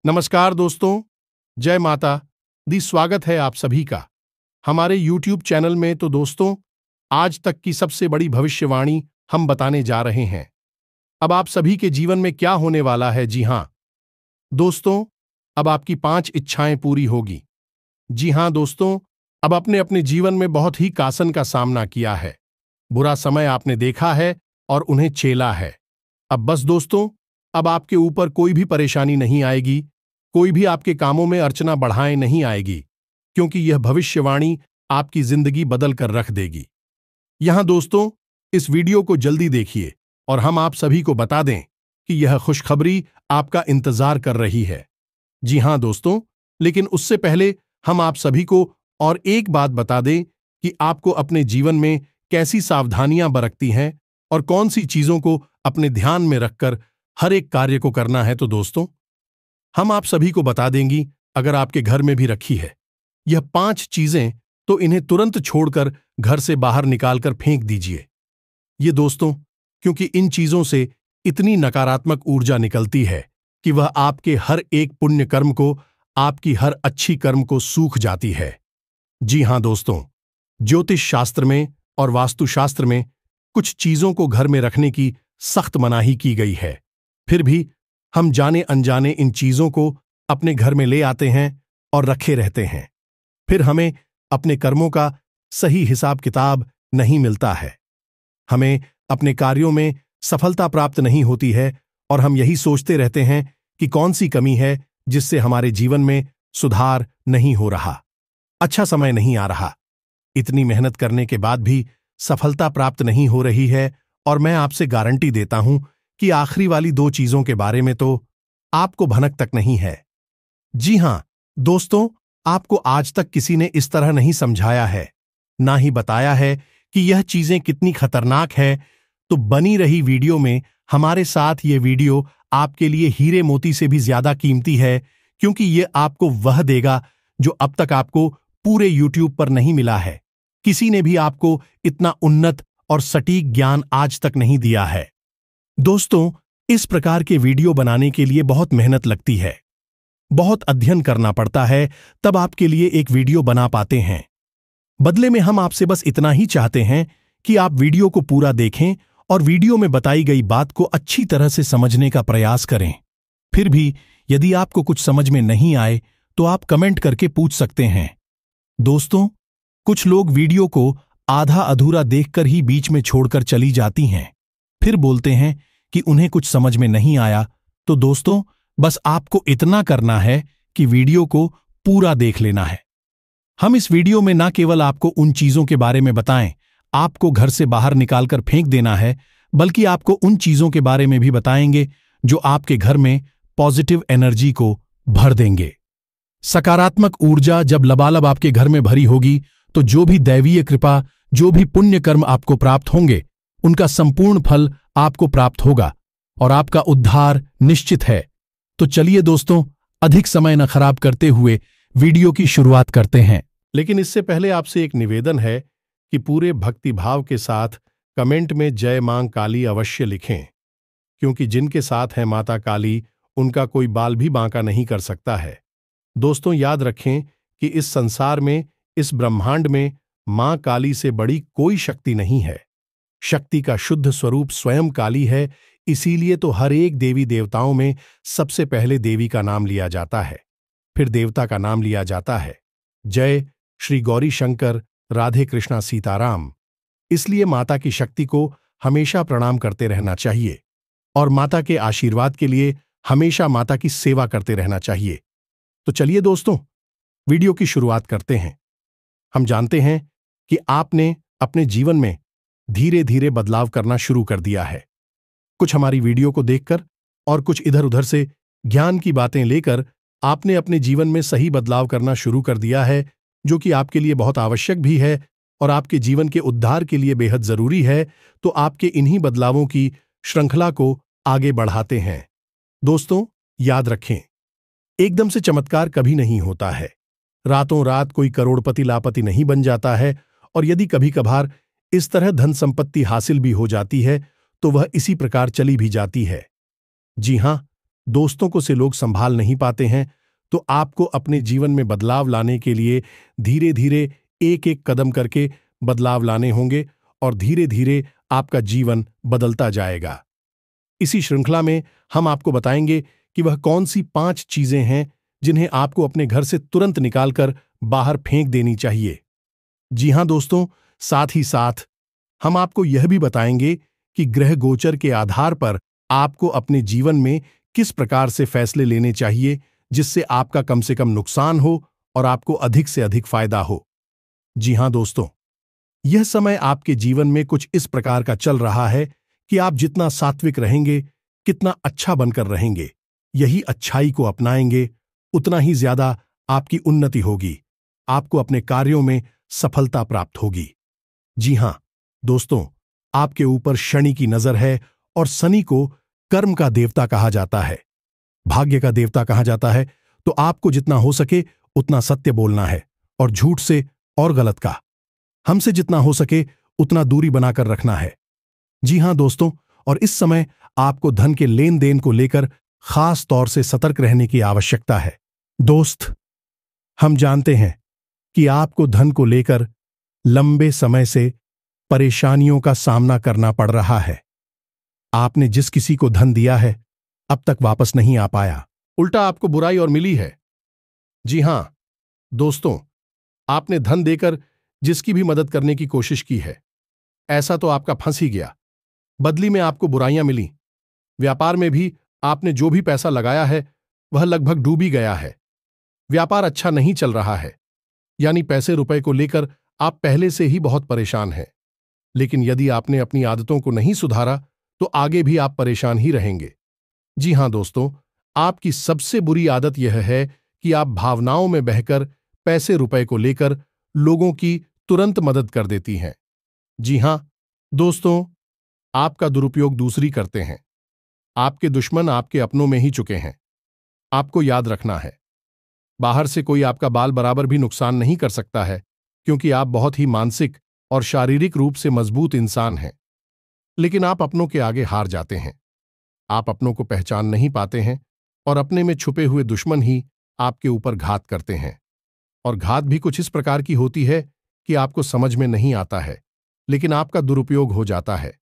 नमस्कार दोस्तों, जय माता दी। स्वागत है आप सभी का हमारे YouTube चैनल में। तो दोस्तों, आज तक की सबसे बड़ी भविष्यवाणी हम बताने जा रहे हैं। अब आप सभी के जीवन में क्या होने वाला है। जी हां दोस्तों, अब आपकी 5 इच्छाएं पूरी होगी। जी हां दोस्तों, अब अपने अपने जीवन में बहुत ही कासन का सामना किया है, बुरा समय आपने देखा है और उन्हें झेला है। अब बस दोस्तों, अब आपके ऊपर कोई भी परेशानी नहीं आएगी, कोई भी आपके कामों में अर्चना बढ़ाए नहीं आएगी, क्योंकि यह भविष्यवाणी आपकी जिंदगी बदल कर रख देगी। यहां दोस्तों, इस वीडियो को जल्दी देखिए और हम आप सभी को बता दें कि यह खुशखबरी आपका इंतजार कर रही है। जी हां दोस्तों, लेकिन उससे पहले हम आप सभी को और एक बात बता दें कि आपको अपने जीवन में कैसी सावधानियां बरतती हैं और कौन सी चीजों को अपने ध्यान में रखकर हर एक कार्य को करना है। तो दोस्तों, हम आप सभी को बता देंगी, अगर आपके घर में भी रखी है यह 5 चीजें, तो इन्हें तुरंत छोड़कर घर से बाहर निकालकर फेंक दीजिए। ये दोस्तों, क्योंकि इन चीजों से इतनी नकारात्मक ऊर्जा निकलती है कि वह आपके हर एक पुण्य कर्म को, आपकी हर अच्छी कर्म को सूख जाती है। जी हां दोस्तों, ज्योतिष शास्त्र में और वास्तुशास्त्र में कुछ चीजों को घर में रखने की सख्त मनाही की गई है। फिर भी हम जाने अनजाने इन चीजों को अपने घर में ले आते हैं और रखे रहते हैं। फिर हमें अपने कर्मों का सही हिसाब किताब नहीं मिलता है, हमें अपने कार्यों में सफलता प्राप्त नहीं होती है और हम यही सोचते रहते हैं कि कौन सी कमी है जिससे हमारे जीवन में सुधार नहीं हो रहा, अच्छा समय नहीं आ रहा। इतनी मेहनत करने के बाद भी सफलता प्राप्त नहीं हो रही है और मैं आपसे गारंटी देता हूं कि आखिरी वाली 2 चीजों के बारे में तो आपको भनक तक नहीं है। जी हां दोस्तों, आपको आज तक किसी ने इस तरह नहीं समझाया है, ना ही बताया है कि यह चीजें कितनी खतरनाक है। तो बनी रही वीडियो में हमारे साथ ये वीडियो आपके लिए हीरे मोती से भी ज्यादा कीमती है, क्योंकि ये आपको वह देगा जो अब तक आपको पूरे YouTube पर नहीं मिला है। किसी ने भी आपको इतना उन्नत और सटीक ज्ञान आज तक नहीं दिया है। दोस्तों, इस प्रकार के वीडियो बनाने के लिए बहुत मेहनत लगती है, बहुत अध्ययन करना पड़ता है, तब आपके लिए एक वीडियो बना पाते हैं। बदले में हम आपसे बस इतना ही चाहते हैं कि आप वीडियो को पूरा देखें और वीडियो में बताई गई बात को अच्छी तरह से समझने का प्रयास करें। फिर भी यदि आपको कुछ समझ में नहीं आए तो आप कमेंट करके पूछ सकते हैं। दोस्तों, कुछ लोग वीडियो को आधा अधूरा देखकर ही बीच में छोड़कर चली जाती हैं, फिर बोलते हैं कि उन्हें कुछ समझ में नहीं आया। तो दोस्तों, बस आपको इतना करना है कि वीडियो को पूरा देख लेना है। हम इस वीडियो में ना केवल आपको उन चीजों के बारे में बताएं आपको घर से बाहर निकालकर फेंक देना है, बल्कि आपको उन चीजों के बारे में भी बताएंगे जो आपके घर में पॉजिटिव एनर्जी को भर देंगे। सकारात्मक ऊर्जा जब लबालब आपके घर में भरी होगी तो जो भी दैवीय कृपा, जो भी पुण्य कर्म आपको प्राप्त होंगे, उनका संपूर्ण फल आपको प्राप्त होगा और आपका उद्धार निश्चित है। तो चलिए दोस्तों, अधिक समय न खराब करते हुए वीडियो की शुरुआत करते हैं। लेकिन इससे पहले आपसे एक निवेदन है कि पूरे भक्तिभाव के साथ कमेंट में जय मां काली अवश्य लिखें, क्योंकि जिनके साथ है माता काली उनका कोई बाल भी बांका नहीं कर सकता है। दोस्तों, याद रखें कि इस संसार में, इस ब्रह्मांड में मां काली से बड़ी कोई शक्ति नहीं है। शक्ति का शुद्ध स्वरूप स्वयं काली है, इसीलिए तो हर एक देवी देवताओं में सबसे पहले देवी का नाम लिया जाता है, फिर देवता का नाम लिया जाता है। जय श्री गौरी शंकर, राधे कृष्णा सीताराम। इसलिए माता की शक्ति को हमेशा प्रणाम करते रहना चाहिए और माता के आशीर्वाद के लिए हमेशा माता की सेवा करते रहना चाहिए। तो चलिए दोस्तों, वीडियो की शुरुआत करते हैं। हम जानते हैं कि आपने अपने जीवन में धीरे धीरे बदलाव करना शुरू कर दिया है। कुछ हमारी वीडियो को देखकर और कुछ इधर उधर से ज्ञान की बातें लेकर आपने अपने जीवन में सही बदलाव करना शुरू कर दिया है, जो कि आपके लिए बहुत आवश्यक भी है और आपके जीवन के उद्धार के लिए बेहद जरूरी है। तो आपके इन्हीं बदलावों की श्रृंखला को आगे बढ़ाते हैं। दोस्तों, याद रखें, एकदम से चमत्कार कभी नहीं होता है। रातों रात कोई करोड़पति लापति नहीं बन जाता है, और यदि कभी कभार इस तरह धन संपत्ति हासिल भी हो जाती है तो वह इसी प्रकार चली भी जाती है। जी हां, दोस्तों को से लोग संभाल नहीं पाते हैं, तो आपको अपने जीवन में बदलाव लाने के लिए धीरे धीरे एक एक कदम करके बदलाव लाने होंगे और धीरे धीरे आपका जीवन बदलता जाएगा। इसी श्रृंखला में हम आपको बताएंगे कि वह कौन सी 5 चीजें हैं जिन्हें आपको अपने घर से तुरंत निकालकर बाहर फेंक देनी चाहिए। जी हां दोस्तों, साथ ही साथ हम आपको यह भी बताएंगे कि ग्रह गोचर के आधार पर आपको अपने जीवन में किस प्रकार से फैसले लेने चाहिए जिससे आपका कम से कम नुकसान हो और आपको अधिक से अधिक फायदा हो। जी हां दोस्तों, यह समय आपके जीवन में कुछ इस प्रकार का चल रहा है कि आप जितना सात्विक रहेंगे, कितना अच्छा बनकर रहेंगे, यही अच्छाई को अपनाएंगे, उतना ही ज्यादा आपकी उन्नति होगी, आपको अपने कार्यों में सफलता प्राप्त होगी। जी हां दोस्तों, आपके ऊपर शनि की नजर है और शनि को कर्म का देवता कहा जाता है, भाग्य का देवता कहा जाता है। तो आपको जितना हो सके उतना सत्य बोलना है और झूठ से और गलत का हमसे जितना हो सके उतना दूरी बनाकर रखना है। जी हां दोस्तों, और इस समय आपको धन के लेन देन को लेकर खास तौर से सतर्क रहने की आवश्यकता है। दोस्त, हम जानते हैं कि आपको धन को लेकर लंबे समय से परेशानियों का सामना करना पड़ रहा है। आपने जिस किसी को धन दिया है अब तक वापस नहीं आ पाया, उल्टा आपको बुराई और मिली है। जी हां दोस्तों, आपने धन देकर जिसकी भी मदद करने की कोशिश की है, ऐसा तो आपका फंस ही गया, बदली में आपको बुराइयां मिली। व्यापार में भी आपने जो भी पैसा लगाया है वह लगभग डूब ही गया है। व्यापार अच्छा नहीं चल रहा है, यानी पैसे रुपए को लेकर आप पहले से ही बहुत परेशान हैं। लेकिन यदि आपने अपनी आदतों को नहीं सुधारा तो आगे भी आप परेशान ही रहेंगे। जी हां दोस्तों, आपकी सबसे बुरी आदत यह है कि आप भावनाओं में बहकर पैसे रुपए को लेकर लोगों की तुरंत मदद कर देती हैं। जी हां दोस्तों, आपका दुरुपयोग दूसरी करते हैं। आपके दुश्मन आपके अपनों में ही चुके हैं। आपको याद रखना है, बाहर से कोई आपका बाल बराबर भी नुकसान नहीं कर सकता है, क्योंकि आप बहुत ही मानसिक और शारीरिक रूप से मजबूत इंसान हैं। लेकिन आप अपनों के आगे हार जाते हैं। आप अपनों को पहचान नहीं पाते हैं और अपने में छुपे हुए दुश्मन ही आपके ऊपर घात करते हैं। और घात भी कुछ इस प्रकार की होती है कि आपको समझ में नहीं आता है, लेकिन आपका दुरुपयोग हो जाता है।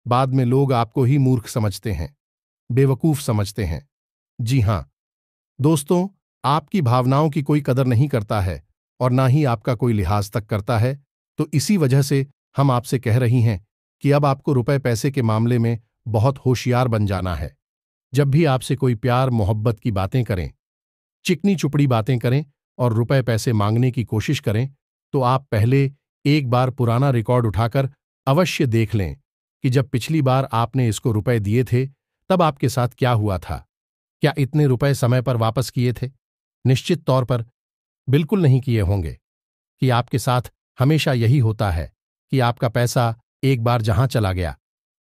बाद में लोग आपको ही मूर्ख समझते हैं, बेवकूफ समझते हैं। जी हां दोस्तों, आपकी भावनाओं की कोई कदर नहीं करता है और ना ही आपका कोई लिहाज तक करता है। तो इसी वजह से हम आपसे कह रही हैं कि अब आपको रुपए पैसे के मामले में बहुत होशियार बन जाना है। जब भी आपसे कोई प्यार मोहब्बत की बातें करें, चिकनी चुपड़ी बातें करें और रुपए पैसे मांगने की कोशिश करें, तो आप पहले एक बार पुराना रिकॉर्ड उठाकर अवश्य देख लें कि जब पिछली बार आपने इसको रुपए दिए थे तब आपके साथ क्या हुआ था। क्या इतने रुपए समय पर वापस किए थे? निश्चित तौर पर बिल्कुल नहीं किए होंगे। कि आपके साथ हमेशा यही होता है कि आपका पैसा एक बार जहां चला गया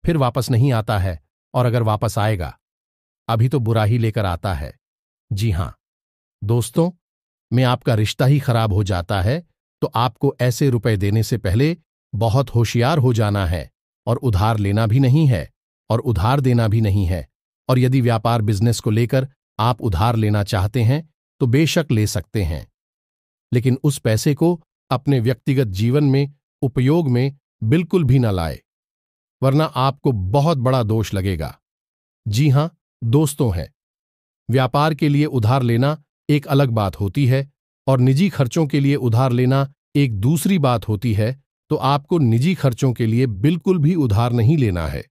फिर वापस नहीं आता है, और अगर वापस आएगा अभी तो बुरा ही लेकर आता है। जी हां दोस्तों, में आपका रिश्ता ही खराब हो जाता है, तो आपको ऐसे रुपए देने से पहले बहुत होशियार हो जाना है और उधार लेना भी नहीं है और उधार देना भी नहीं है। और यदि व्यापार बिजनेस को लेकर आप उधार लेना चाहते हैं तो बेशक ले सकते हैं, लेकिन उस पैसे को अपने व्यक्तिगत जीवन में उपयोग में बिल्कुल भी न लाए, वरना आपको बहुत बड़ा दोष लगेगा। जी हां दोस्तों, है व्यापार के लिए उधार लेना एक अलग बात होती है और निजी खर्चों के लिए उधार लेना एक दूसरी बात होती है। तो आपको निजी खर्चों के लिए बिल्कुल भी उधार नहीं लेना है।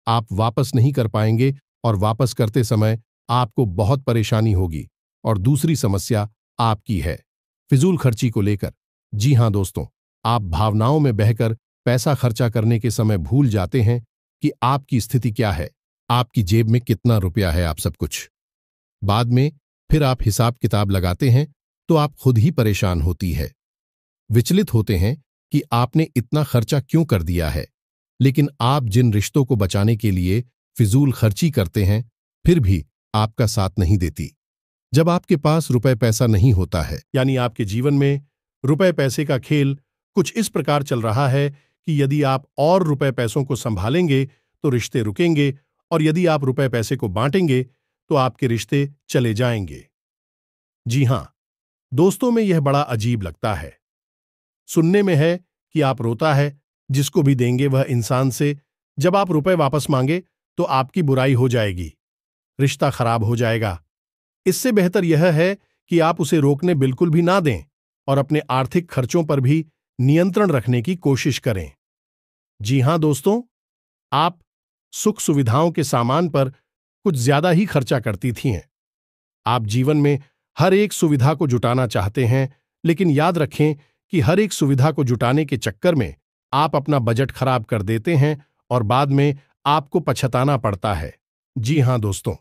आप वापस नहीं कर पाएंगे और वापस करते समय आपको बहुत परेशानी होगी। और दूसरी समस्या आपकी है फिजूल खर्ची को लेकर। जी हां दोस्तों, आप भावनाओं में बहकर पैसा खर्चा करने के समय भूल जाते हैं कि आपकी स्थिति क्या है, आपकी जेब में कितना रुपया है, आप सब कुछ। बाद में फिर आप हिसाब किताब लगाते हैं तो आप खुद ही परेशान होती है, विचलित होते हैं कि आपने इतना खर्चा क्यों कर दिया है। लेकिन आप जिन रिश्तों को बचाने के लिए फिजूल खर्ची करते हैं फिर भी आपका साथ नहीं देती। जब आपके पास रुपए पैसा नहीं होता है, यानी आपके जीवन में रुपए पैसे का खेल कुछ इस प्रकार चल रहा है कि यदि आप और रुपए पैसों को संभालेंगे तो रिश्ते रुकेंगे, और यदि आप रुपए पैसे को बांटेंगे तो आपके रिश्ते चले जाएंगे। जी हां, दोस्तों में यह बड़ा अजीब लगता है। सुनने में है कि आप रोता है, जिसको भी देंगे वह इंसान से जब आप रुपए वापस मांगे तो आपकी बुराई हो जाएगी, रिश्ता खराब हो जाएगा। इससे बेहतर यह है कि आप उसे रोकने बिल्कुल भी ना दें और अपने आर्थिक खर्चों पर भी नियंत्रण रखने की कोशिश करें। जी हां दोस्तों, आप सुख सुविधाओं के सामान पर कुछ ज्यादा ही खर्चा करती थीं। आप जीवन में हर एक सुविधा को जुटाना चाहते हैं, लेकिन याद रखें कि हर एक सुविधा को जुटाने के चक्कर में आप अपना बजट खराब कर देते हैं और बाद में आपको पछताना पड़ता है। जी हां दोस्तों,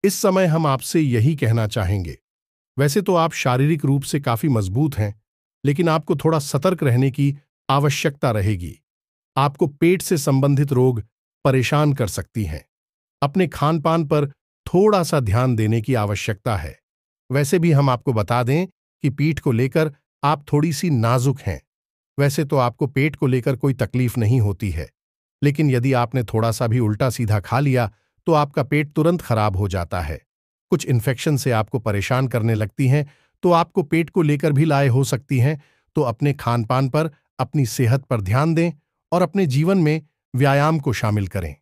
इस समय हम आपसे यही कहना चाहेंगे। वैसे तो आप शारीरिक रूप से काफी मजबूत हैं, लेकिन आपको थोड़ा सतर्क रहने की आवश्यकता रहेगी। आपको पेट से संबंधित रोग परेशान कर सकती हैं। अपने खान पान पर थोड़ा सा ध्यान देने की आवश्यकता है। वैसे भी हम आपको बता दें कि पीठ को लेकर आप थोड़ी सी नाजुक हैं। वैसे तो आपको पेट को लेकर कोई तकलीफ नहीं होती है, लेकिन यदि आपने थोड़ा सा भी उल्टा सीधा खा लिया तो आपका पेट तुरंत खराब हो जाता है। कुछ इन्फेक्शन से आपको परेशान करने लगती हैं, तो आपको पेट को लेकर भी लाए हो सकती हैं। तो अपने खान पान पर, अपनी सेहत पर ध्यान दें और अपने जीवन में व्यायाम को शामिल करें।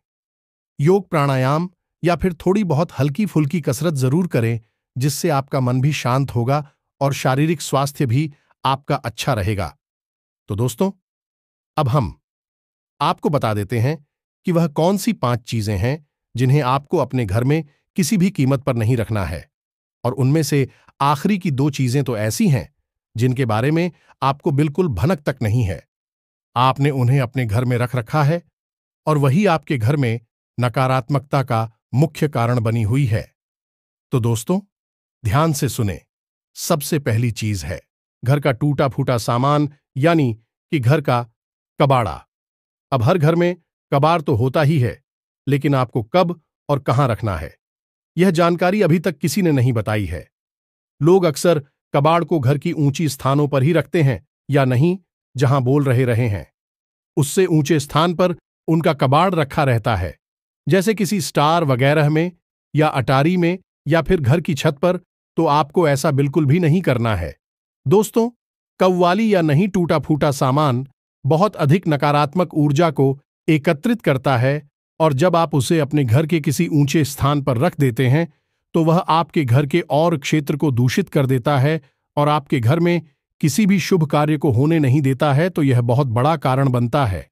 योग, प्राणायाम या फिर थोड़ी बहुत हल्की फुल्की कसरत जरूर करें, जिससे आपका मन भी शांत होगा और शारीरिक स्वास्थ्य भी आपका अच्छा रहेगा। तो दोस्तों, अब हम आपको बता देते हैं कि वह कौन सी 5 चीजें हैं जिन्हें आपको अपने घर में किसी भी कीमत पर नहीं रखना है। और उनमें से आखिरी की 2 चीजें तो ऐसी हैं जिनके बारे में आपको बिल्कुल भनक तक नहीं है। आपने उन्हें अपने घर में रख रखा है और वही आपके घर में नकारात्मकता का मुख्य कारण बनी हुई है। तो दोस्तों, ध्यान से सुने। सबसे पहली चीज है घर का टूटा फूटा सामान, यानी कि घर का कबाड़ा। अब हर घर में कबाड़ तो होता ही है, लेकिन आपको कब और कहां रखना है, यह जानकारी अभी तक किसी ने नहीं बताई है। लोग अक्सर कबाड़ को घर की ऊंची स्थानों पर ही रखते हैं, या नहीं, जहां बोल रहे हैं उससे ऊंचे स्थान पर उनका कबाड़ रखा रहता है, जैसे किसी स्टार वगैरह में या अटारी में या फिर घर की छत पर। तो आपको ऐसा बिल्कुल भी नहीं करना है। दोस्तों, कव्वाली या नहीं टूटा फूटा सामान बहुत अधिक नकारात्मक ऊर्जा को एकत्रित करता है, और जब आप उसे अपने घर के किसी ऊंचे स्थान पर रख देते हैं तो वह आपके घर के और क्षेत्र को दूषित कर देता है और आपके घर में किसी भी शुभ कार्य को होने नहीं देता है। तो यह बहुत बड़ा कारण बनता है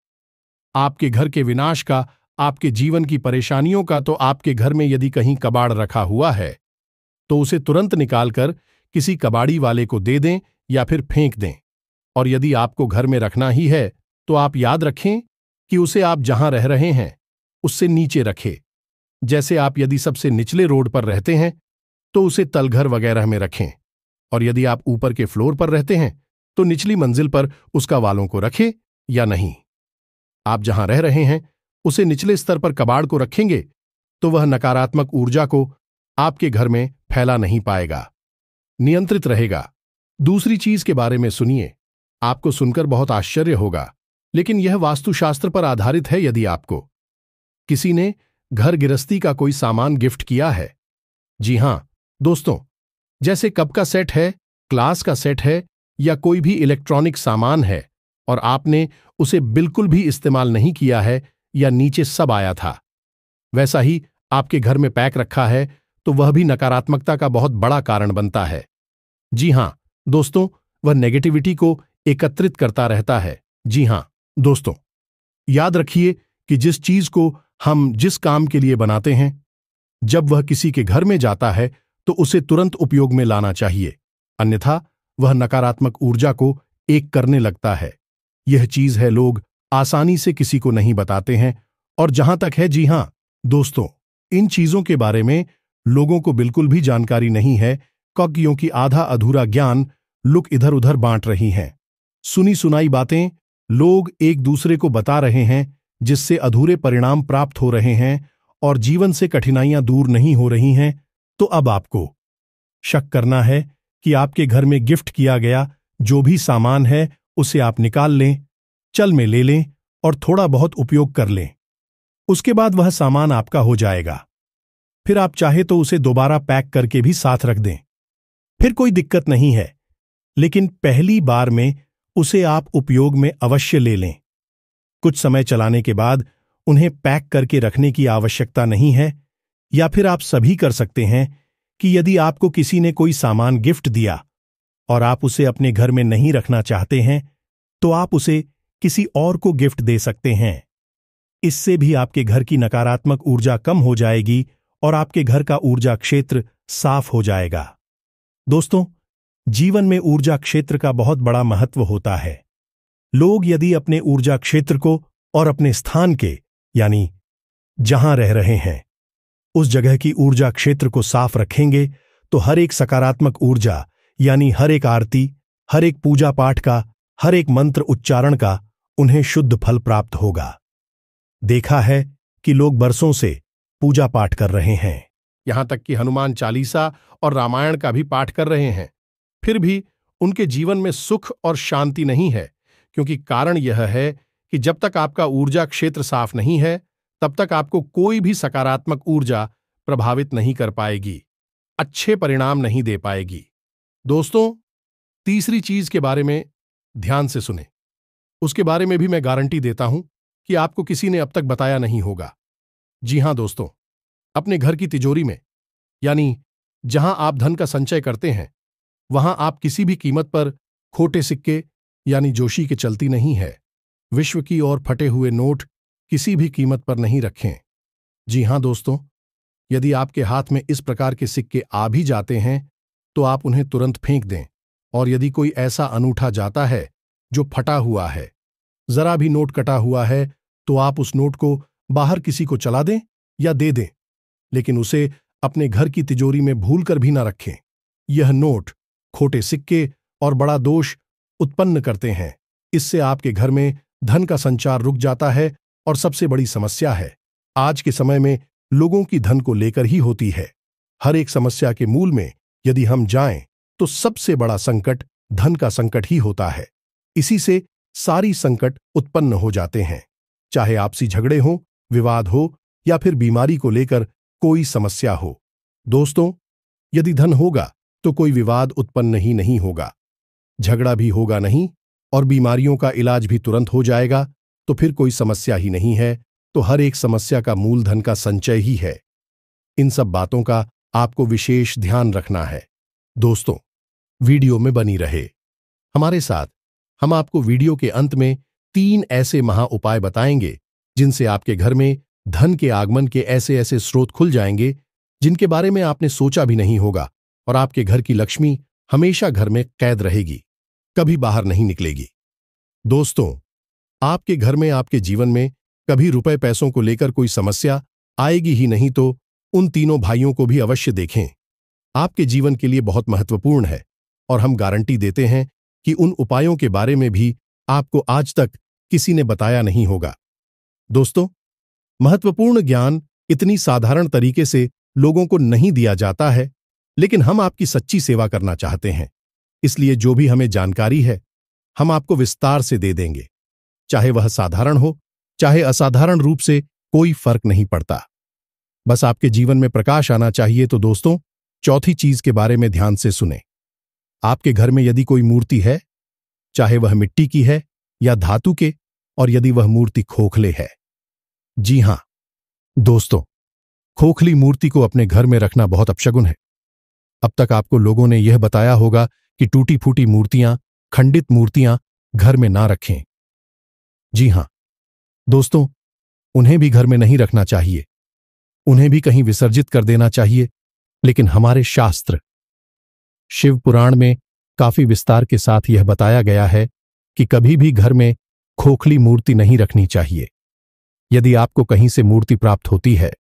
आपके घर के विनाश का, आपके जीवन की परेशानियों का। तो आपके घर में यदि कहीं कबाड़ रखा हुआ है तो उसे तुरंत निकालकर किसी कबाड़ी वाले को दे दें या फिर फेंक दें। और यदि आपको घर में रखना ही है तो आप याद रखें कि उसे आप जहां रह रहे हैं उससे नीचे रखें। जैसे आप यदि सबसे निचले रोड पर रहते हैं तो उसे तलघर वगैरह में रखें, और यदि आप ऊपर के फ्लोर पर रहते हैं तो निचली मंजिल पर उसका वालों को रखें या नहीं। आप जहां रह रहे हैं उसे निचले स्तर पर कबाड़ को रखेंगे तो वह नकारात्मक ऊर्जा को आपके घर में फैला नहीं पाएगा, नियंत्रित रहेगा। दूसरी चीज के बारे में सुनिए। आपको सुनकर बहुत आश्चर्य होगा, लेकिन यह वास्तुशास्त्र पर आधारित है। यदि आपको किसी ने घर गृहस्थी का कोई सामान गिफ्ट किया है, जी हां दोस्तों, जैसे कप का सेट है, क्लास का सेट है या कोई भी इलेक्ट्रॉनिक सामान है, और आपने उसे बिल्कुल भी इस्तेमाल नहीं किया है या नीचे सब आया था, वैसा ही आपके घर में पैक रखा है, तो वह भी नकारात्मकता का बहुत बड़ा कारण बनता है। जी हां दोस्तों, वह नेगेटिविटी को एकत्रित करता रहता है। जी हां दोस्तों, याद रखिए कि जिस चीज को हम जिस काम के लिए बनाते हैं, जब वह किसी के घर में जाता है तो उसे तुरंत उपयोग में लाना चाहिए, अन्यथा वह नकारात्मक ऊर्जा को एक करने लगता है। यह चीज है लोग आसानी से किसी को नहीं बताते हैं। और जहां तक है, जी हां दोस्तों, इन चीजों के बारे में लोगों को बिल्कुल भी जानकारी नहीं है, क्योंकि आधा अधूरा ज्ञान लोग इधर उधर बांट रही हैं। सुनी सुनाई बातें लोग एक दूसरे को बता रहे हैं, जिससे अधूरे परिणाम प्राप्त हो रहे हैं और जीवन से कठिनाइयां दूर नहीं हो रही हैं। तो अब आपको शक करना है कि आपके घर में गिफ्ट किया गया जो भी सामान है उसे आप निकाल लें, चल में ले लें और थोड़ा बहुत उपयोग कर लें। उसके बाद वह सामान आपका हो जाएगा। फिर आप चाहे तो उसे दोबारा पैक करके भी साथ रख दें। फिर कोई दिक्कत नहीं है, लेकिन पहली बार में उसे आप उपयोग में अवश्य ले लें। कुछ समय चलाने के बाद उन्हें पैक करके रखने की आवश्यकता नहीं है। या फिर आप सभी कर सकते हैं कि यदि आपको किसी ने कोई सामान गिफ्ट दिया और आप उसे अपने घर में नहीं रखना चाहते हैं, तो आप उसे किसी और को गिफ्ट दे सकते हैं। इससे भी आपके घर की नकारात्मक ऊर्जा कम हो जाएगी और आपके घर का ऊर्जा क्षेत्र साफ हो जाएगा। दोस्तों, जीवन में ऊर्जा क्षेत्र का बहुत बड़ा महत्व होता है। लोग यदि अपने ऊर्जा क्षेत्र को और अपने स्थान के, यानी जहां रह रहे हैं, उस जगह की ऊर्जा क्षेत्र को साफ रखेंगे, तो हर एक सकारात्मक ऊर्जा, यानी हर एक आरती, हर एक पूजा पाठ का, हर एक मंत्र उच्चारण का उन्हें शुद्ध फल प्राप्त होगा। देखा है कि लोग बरसों से पूजा पाठ कर रहे हैं, यहां तक कि हनुमान चालीसा और रामायण का भी पाठ कर रहे हैं, फिर भी उनके जीवन में सुख और शांति नहीं है, क्योंकि कारण यह है कि जब तक आपका ऊर्जा क्षेत्र साफ नहीं है, तब तक आपको कोई भी सकारात्मक ऊर्जा प्रभावित नहीं कर पाएगी, अच्छे परिणाम नहीं दे पाएगी। दोस्तों, तीसरी चीज के बारे में ध्यान से सुने। उसके बारे में भी मैं गारंटी देता हूं कि आपको किसी ने अब तक बताया नहीं होगा। जी हां दोस्तों, अपने घर की तिजोरी में, यानी जहां आप धन का संचय करते हैं, वहां आप किसी भी कीमत पर खोटे सिक्के, यानी जोशी के चलती नहीं है, विश्व की और फटे हुए नोट किसी भी कीमत पर नहीं रखें। जी हां दोस्तों, यदि आपके हाथ में इस प्रकार के सिक्के आ भी जाते हैं, तो आप उन्हें तुरंत फेंक दें। और यदि कोई ऐसा अनूठा जाता है जो फटा हुआ है, जरा भी नोट कटा हुआ है, तो आप उस नोट को बाहर किसी को चला दें या दे दें, लेकिन उसे अपने घर की तिजोरी में भूल कर भी न रखें। यह नोट, खोटे सिक्के और बड़ा दोष उत्पन्न करते हैं। इससे आपके घर में धन का संचार रुक जाता है और सबसे बड़ी समस्या है, आज के समय में लोगों की धन को लेकर ही होती है। हर एक समस्या के मूल में यदि हम जाएं, तो सबसे बड़ा संकट धन का संकट ही होता है। इसी से सारी संकट उत्पन्न हो जाते हैं, चाहे आपसी झगड़े हो, विवाद हो या फिर बीमारी को लेकर कोई समस्या हो। दोस्तों, यदि धन होगा तो कोई विवाद उत्पन्न ही नहीं होगा, झगड़ा भी होगा नहीं और बीमारियों का इलाज भी तुरंत हो जाएगा, तो फिर कोई समस्या ही नहीं है। तो हर एक समस्या का मूल धन का संचय ही है। इन सब बातों का आपको विशेष ध्यान रखना है। दोस्तों, वीडियो में बनी रहे हमारे साथ। हम आपको वीडियो के अंत में 3 ऐसे महा उपाय बताएंगे जिनसे आपके घर में धन के आगमन के ऐसे ऐसे स्रोत खुल जाएंगे जिनके बारे में आपने सोचा भी नहीं होगा, और आपके घर की लक्ष्मी हमेशा घर में कैद रहेगी, कभी बाहर नहीं निकलेगी। दोस्तों, आपके घर में, आपके जीवन में कभी रुपए पैसों को लेकर कोई समस्या आएगी ही नहीं, तो उन तीनों भाइयों को भी अवश्य देखें। आपके जीवन के लिए बहुत महत्वपूर्ण है और हम गारंटी देते हैं कि उन उपायों के बारे में भी आपको आज तक किसी ने बताया नहीं होगा। दोस्तों, महत्वपूर्ण ज्ञान इतनी साधारण तरीके से लोगों को नहीं दिया जाता है, लेकिन हम आपकी सच्ची सेवा करना चाहते हैं, इसलिए जो भी हमें जानकारी है हम आपको विस्तार से दे देंगे। चाहे वह साधारण हो चाहे असाधारण रूप से, कोई फर्क नहीं पड़ता, बस आपके जीवन में प्रकाश आना चाहिए। तो दोस्तों, चौथी चीज के बारे में ध्यान से सुने। आपके घर में यदि कोई मूर्ति है, चाहे वह मिट्टी की है या धातु के, और यदि वह मूर्ति खोखले है, जी हां दोस्तों, खोखली मूर्ति को अपने घर में रखना बहुत अपशगुन है। अब तक आपको लोगों ने यह बताया होगा कि टूटी फूटी मूर्तियां, खंडित मूर्तियां घर में ना रखें। जी हां दोस्तों, उन्हें भी घर में नहीं रखना चाहिए, उन्हें भी कहीं विसर्जित कर देना चाहिए। लेकिन हमारे शास्त्र शिव पुराण में काफी विस्तार के साथ यह बताया गया है कि कभी भी घर में खोखली मूर्ति नहीं रखनी चाहिए। यदि आपको कहीं से मूर्ति प्राप्त होती है,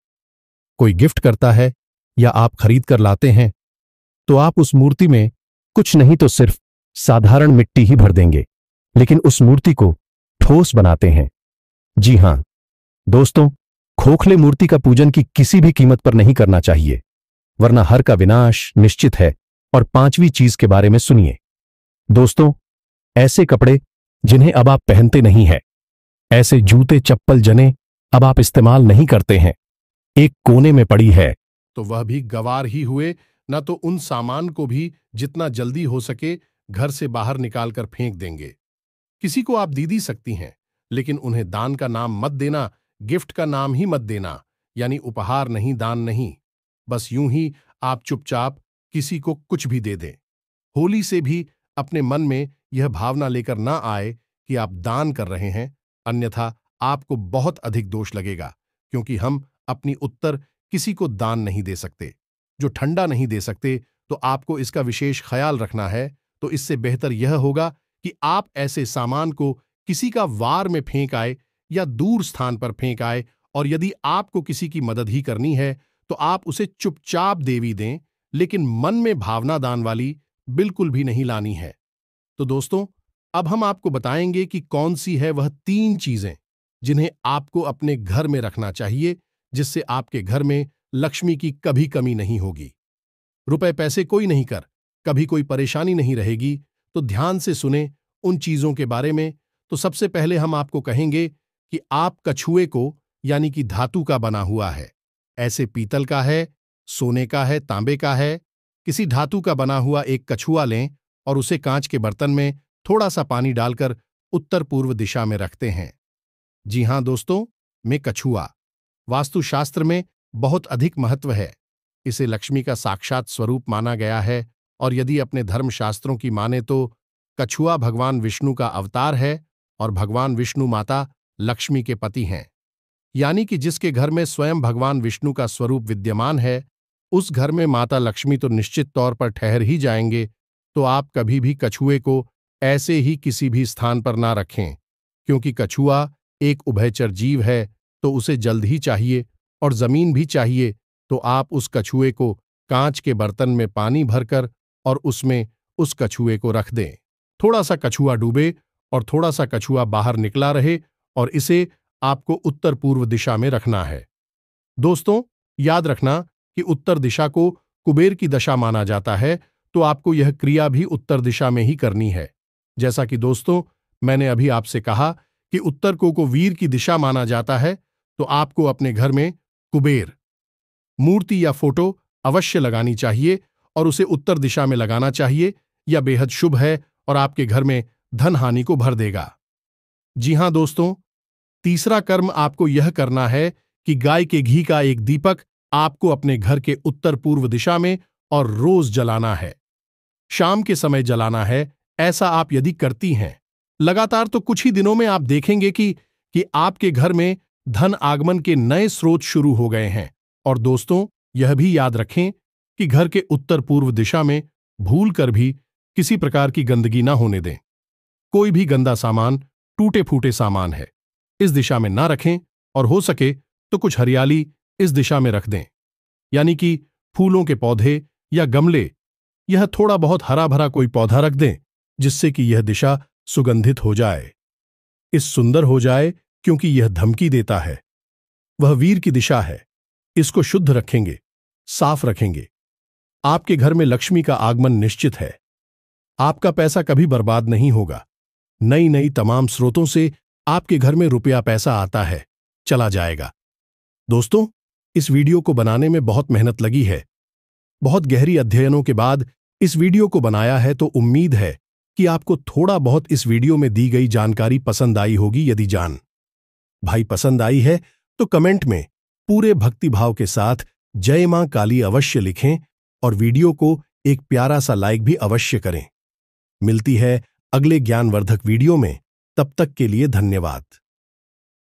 कोई गिफ्ट करता है या आप खरीद कर लाते हैं, तो आप उस मूर्ति में कुछ नहीं तो सिर्फ साधारण मिट्टी ही भर देंगे, लेकिन उस मूर्ति को ठोस बनाते हैं। जी हां दोस्तों, खोखले मूर्ति का पूजन की किसी भी कीमत पर नहीं करना चाहिए, वरना हर का विनाश निश्चित है। और 5वीं चीज के बारे में सुनिए। दोस्तों, ऐसे कपड़े जिन्हें अब आप पहनते नहीं हैं, ऐसे जूते चप्पल जने अब आप इस्तेमाल नहीं करते हैं, एक कोने में पड़ी है, तो वह भी गंवार ही हुए, न तो उन सामान को भी जितना जल्दी हो सके घर से बाहर निकालकर फेंक देंगे। किसी को आप दीदी सकती हैं, लेकिन उन्हें दान का नाम मत देना, गिफ्ट का नाम ही मत देना, यानी उपहार नहीं, दान नहीं। बस यूं ही आप चुपचाप किसी को कुछ भी दे दें। होली से भी अपने मन में यह भावना लेकर ना आए कि आप दान कर रहे हैं, अन्यथा आपको बहुत अधिक दोष लगेगा, क्योंकि हम अपनी उत्तर किसी को दान नहीं दे सकते। जो ठंडा नहीं दे सकते, तो आपको इसका विशेष ख्याल रखना है। तो इससे बेहतर यह होगा कि आप ऐसे सामान को किसी का वार में फेंक आए या दूर स्थान पर फेंक आए, और यदि आपको किसी की मदद ही करनी है तो आप उसे चुपचाप देवी दें, लेकिन मन में भावना दान वाली बिल्कुल भी नहीं लानी है। तो दोस्तों, अब हम आपको बताएंगे कि कौन सी है वह 3 चीजें जिन्हें आपको अपने घर में रखना चाहिए, जिससे आपके घर में लक्ष्मी की कभी कमी नहीं होगी। रुपए पैसे कोई नहीं कर, कभी कोई परेशानी नहीं रहेगी। तो ध्यान से सुने उन चीजों के बारे में। तो सबसे पहले हम आपको कहेंगे कि आप कछुए को, यानी कि धातु का बना हुआ है, ऐसे पीतल का है, सोने का है, तांबे का है, किसी धातु का बना हुआ एक कछुआ लें और उसे कांच के बर्तन में थोड़ा सा पानी डालकर उत्तर पूर्व दिशा में रखते हैं। जी हां दोस्तों, में कछुआ वास्तुशास्त्र में बहुत अधिक महत्व है। इसे लक्ष्मी का साक्षात स्वरूप माना गया है, और यदि अपने धर्मशास्त्रों की माने तो कछुआ भगवान विष्णु का अवतार है, और भगवान विष्णु माता लक्ष्मी के पति हैं। यानी कि जिसके घर में स्वयं भगवान विष्णु का स्वरूप विद्यमान है, उस घर में माता लक्ष्मी तो निश्चित तौर पर ठहर ही जाएंगे। तो आप कभी भी कछुए को ऐसे ही किसी भी स्थान पर ना रखें, क्योंकि कछुआ एक उभयचर जीव है, तो उसे जल्द ही चाहिए और जमीन भी चाहिए। तो आप उस कछुए को कांच के बर्तन में पानी भरकर और उसमें उस कछुए को रख दें। थोड़ा सा कछुआ डूबे और थोड़ा सा कछुआ बाहर निकला रहे, और इसे आपको उत्तर पूर्व दिशा में रखना है। दोस्तों, याद रखना कि उत्तर दिशा को कुबेर की दशा माना जाता है, तो आपको यह क्रिया भी उत्तर दिशा में ही करनी है। जैसा कि दोस्तों, मैंने अभी आपसे कहा कि उत्तर को वीर की दिशा माना जाता है, तो आपको अपने घर में कुबेर मूर्ति या फोटो अवश्य लगानी चाहिए, और उसे उत्तर दिशा में लगाना चाहिए। यह बेहद शुभ है और आपके घर में धन हानि को भर देगा। जी हां दोस्तों, तीसरा कर्म आपको यह करना है कि गाय के घी का एक दीपक आपको अपने घर के उत्तर पूर्व दिशा में और रोज जलाना है। शाम के समय जलाना है। ऐसा आप यदि करती हैं लगातार, तो कुछ ही दिनों में आप देखेंगे कि आपके घर में धन आगमन के नए स्रोत शुरू हो गए हैं। और दोस्तों, यह भी याद रखें कि घर के उत्तर पूर्व दिशा में भूल कर भी किसी प्रकार की गंदगी ना होने दें। कोई भी गंदा सामान, टूटे फूटे सामान है, इस दिशा में ना रखें, और हो सके तो कुछ हरियाली इस दिशा में रख दें, यानी कि फूलों के पौधे या गमले, यह थोड़ा बहुत हरा भरा कोई पौधा रख दें, जिससे कि यह दिशा सुगंधित हो जाए, इस सुंदर हो जाए, क्योंकि यह धमकी देता है। वह वीर की दिशा है। इसको शुद्ध रखेंगे, साफ रखेंगे, आपके घर में लक्ष्मी का आगमन निश्चित है। आपका पैसा कभी बर्बाद नहीं होगा। नई नई तमाम स्रोतों से आपके घर में रुपया पैसा आता है, चला जाएगा। दोस्तों, इस वीडियो को बनाने में बहुत मेहनत लगी है। बहुत गहरी अध्ययनों के बाद इस वीडियो को बनाया है, तो उम्मीद है कि आपको थोड़ा बहुत इस वीडियो में दी गई जानकारी पसंद आई होगी। यदि भाई पसंद आई है तो कमेंट में पूरे भक्तिभाव के साथ जय मां काली अवश्य लिखें, और वीडियो को एक प्यारा सा लाइक भी अवश्य करें। मिलती है अगले ज्ञानवर्धक वीडियो में। तब तक के लिए धन्यवाद।